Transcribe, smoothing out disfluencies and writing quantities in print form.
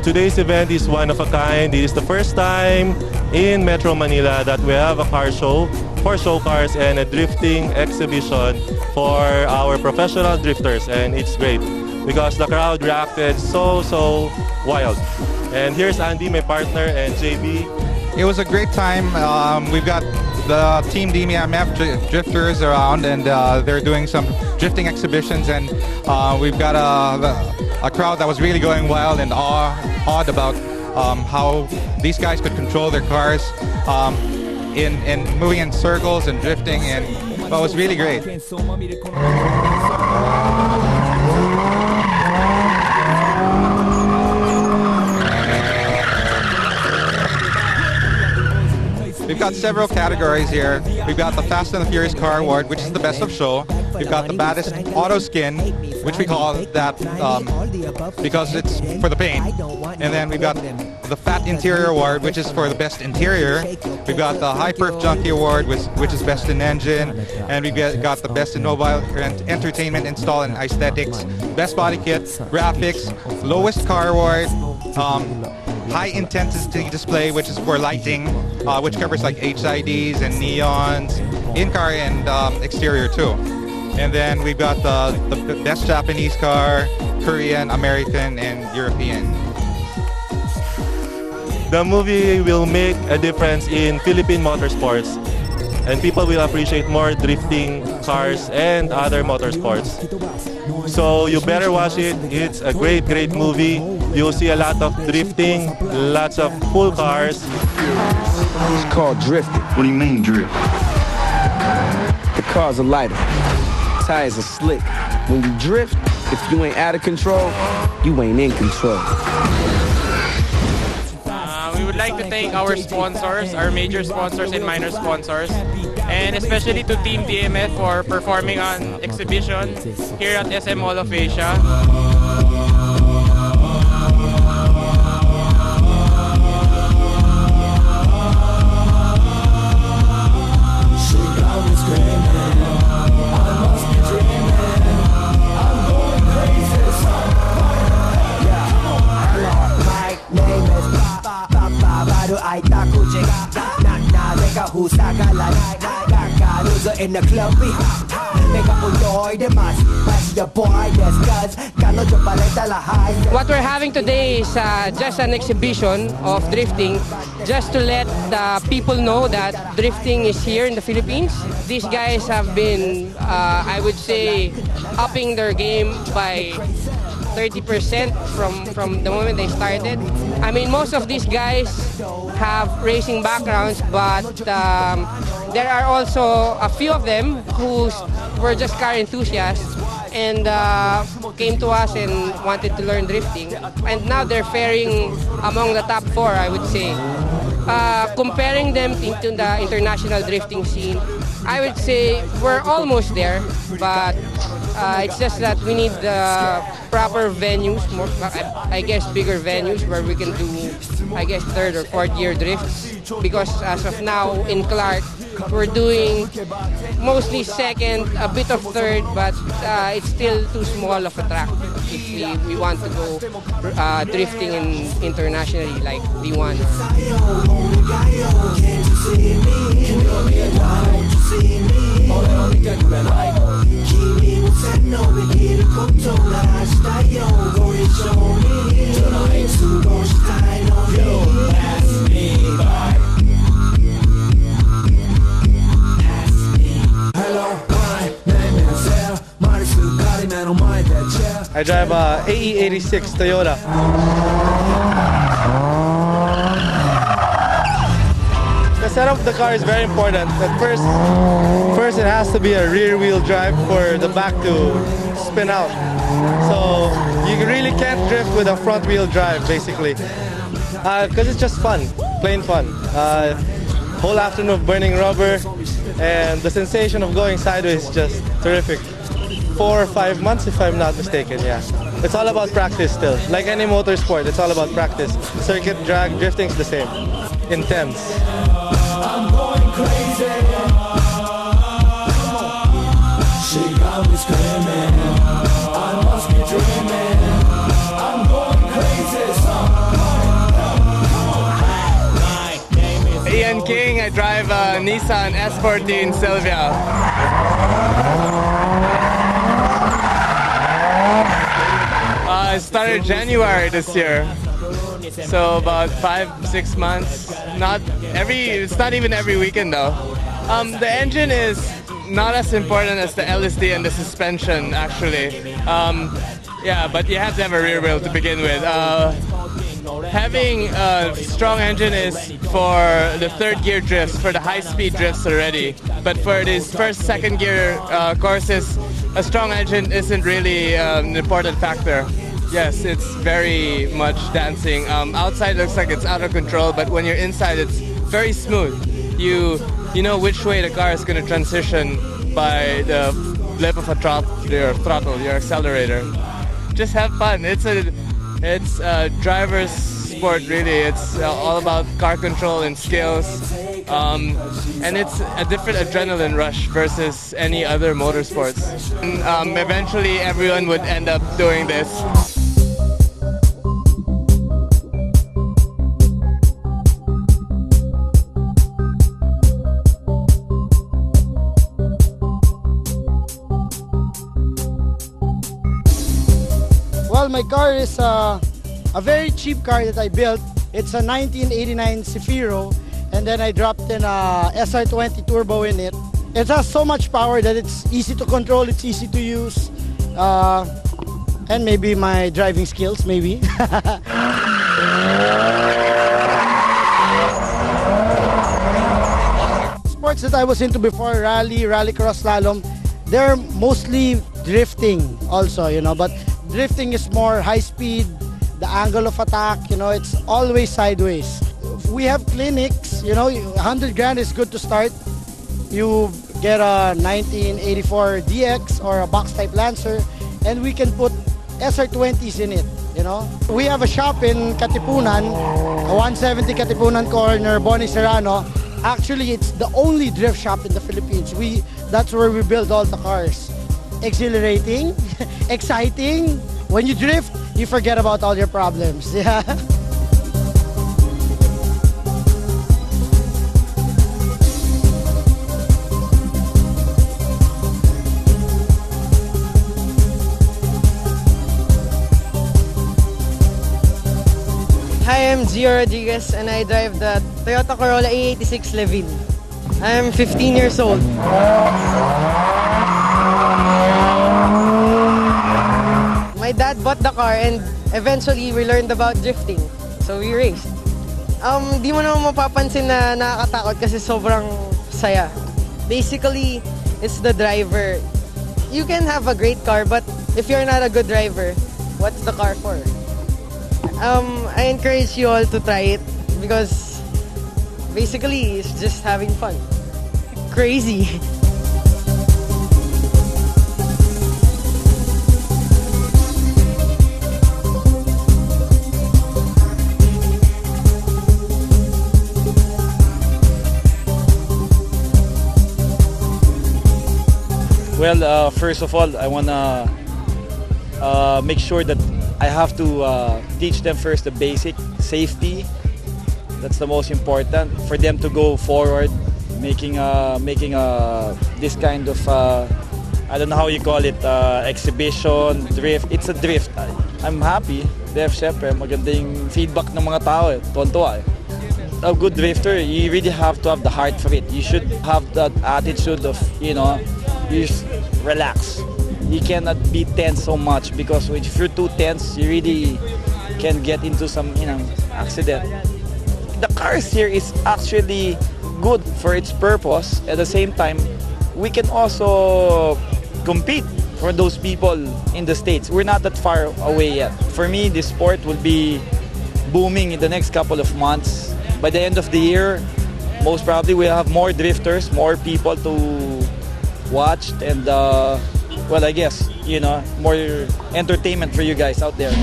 Today's event is one of a kind. It is the first time in Metro Manila that we have a car show for show cars and a drifting exhibition for our professional drifters, and it's great because the crowd reacted so wild. And here's Andy, my partner, and JB. It was a great time. We've got the Team DMF drifters around, and they're doing some drifting exhibitions, and we've got a crowd that was really going wild and awed about how these guys could control their cars in moving in circles and drifting, and well, it was really great. We've got several categories here. We've got the Fast and the Furious Car Award, which is the best of show. We've got the baddest auto skin, which we call that because it's for the paint. And then we've got the Fat Interior Award, which is for the best interior. We've got the High Perf Junkie Award, which is best in engine. And we've got the best in mobile entertainment install and aesthetics, best body kit, graphics, lowest car award, high intensity display, which is for lighting, which covers like HIDs and neons, in-car and exterior too. And then we've got the best Japanese car, Korean, American, and European. The movie will make a difference in Philippine motorsports, and people will appreciate more drifting cars and other motorsports. So you better watch it. It's a great movie. You'll see a lot of drifting, lots of cool cars. It's called drifting. What do you mean drift? The cars are lighter, tires are slick. When you drift, if you ain't out of control, you ain't in control. We would like to thank our sponsors, our major sponsors and minor sponsors, and especially to Team DMF for performing on exhibition here at SM Mall of Asia. What we're having today is just an exhibition of drifting, just to let the people know that drifting is here in the Philippines. These guys have been, I would say, upping their game by 30% from the moment they started. I mean, most of these guys have racing backgrounds, but there are also a few of them who were just car enthusiasts and came to us and wanted to learn drifting. And now they're faring among the top 4, I would say. Comparing them into the international drifting scene, I would say we're almost there, but it's just that we need the proper venues, more, I guess bigger venues where we can do, I guess, 3rd or 4th year drifts. Because as of now in Clark, we're doing mostly 2nd, a bit of 3rd, but it's still too small of a track if we want to go drifting internationally like D1. I drive a AE86 Toyota. The setup of the car is very important. At first it has to be a rear-wheel drive for the back to spin out. So you really can't drift with a front-wheel drive, basically, because it's just fun, plain fun. Whole afternoon of burning rubber, and the sensation of going sideways is just terrific. 4 or 5 months, if I'm not mistaken, yeah. It's all about practice still. Like any motorsport, it's all about practice. Circuit, drag, drifting's the same. Intense. I'm going crazy. She got me screaming. I must be dreaming. I'm going crazy. I drive a Nissan S14 Silvia. I started January this year, so about 5-6 months. It's not even every weekend though. The engine is not as important as the LSD and the suspension actually. Yeah, but you have to have a rear wheel to begin with. Having a strong engine is for the third gear drifts, for the high-speed drifts already. But for these first, second gear courses, a strong engine isn't really an important factor. Yes, it's very much dancing. Outside it looks like it's out of control, but when you're inside, it's very smooth. You know which way the car is going to transition by the flip of a throttle, your accelerator. Just have fun. It's a driver's sport, really. It's all about car control and skills, and it's a different adrenaline rush versus any other motorsports. And, eventually, everyone would end up doing this. Well, my car is a very cheap car that I built. It's a 1989 Zafiro, and then I dropped in a SR20 turbo in it. It has so much power that it's easy to control, it's easy to use, and maybe my driving skills, maybe. Sports that I was into before, rallycross, slalom, they're mostly drifting also, but drifting is more high speed, the angle of attack, it's always sideways. We have clinics, 100 grand is good to start. You get a 1984 DX or a box type Lancer, and we can put SR20s in it, We have a shop in Katipunan, 170 Katipunan corner, Bonnie Serrano. Actually, it's the only drift shop in the Philippines. That's where we build all the cars. Exhilarating, exciting. When you drift, you forget about all your problems. Yeah. Hi, I'm Gio Rodriguez and I drive the Toyota Corolla A86 Levin. I'm 15 years old. My dad bought the car and eventually we learned about drifting. So we raced. Di mo naman mapapansin na nakakatakot kasi sobrang saya. Basically, it's the driver. You can have a great car, but if you're not a good driver, what's the car for? I encourage you all to try it because basically it's just having fun. Crazy. Well, first of all, I want to make sure that I have to teach them first the basic safety. That's the most important for them to go forward, making this kind of I don't know how you call it, exhibition, drift. It's a drift. I'm happy. Def, syempre, maganda yung feedback ng mga tao. Tuwan-tuwa. A good drifter, you really have to have the heart for it. You should have that attitude of, you just relax. You cannot be tense so much because if you're too tense, you really can get into some, accident. The cars here is actually good for its purpose. At the same time, we can also compete for those people in the States. We're not that far away yet. For me, this sport will be booming in the next couple of months. By the end of the year, most probably we'll have more drifters, more people to watch, and well, I guess, more entertainment for you guys out there.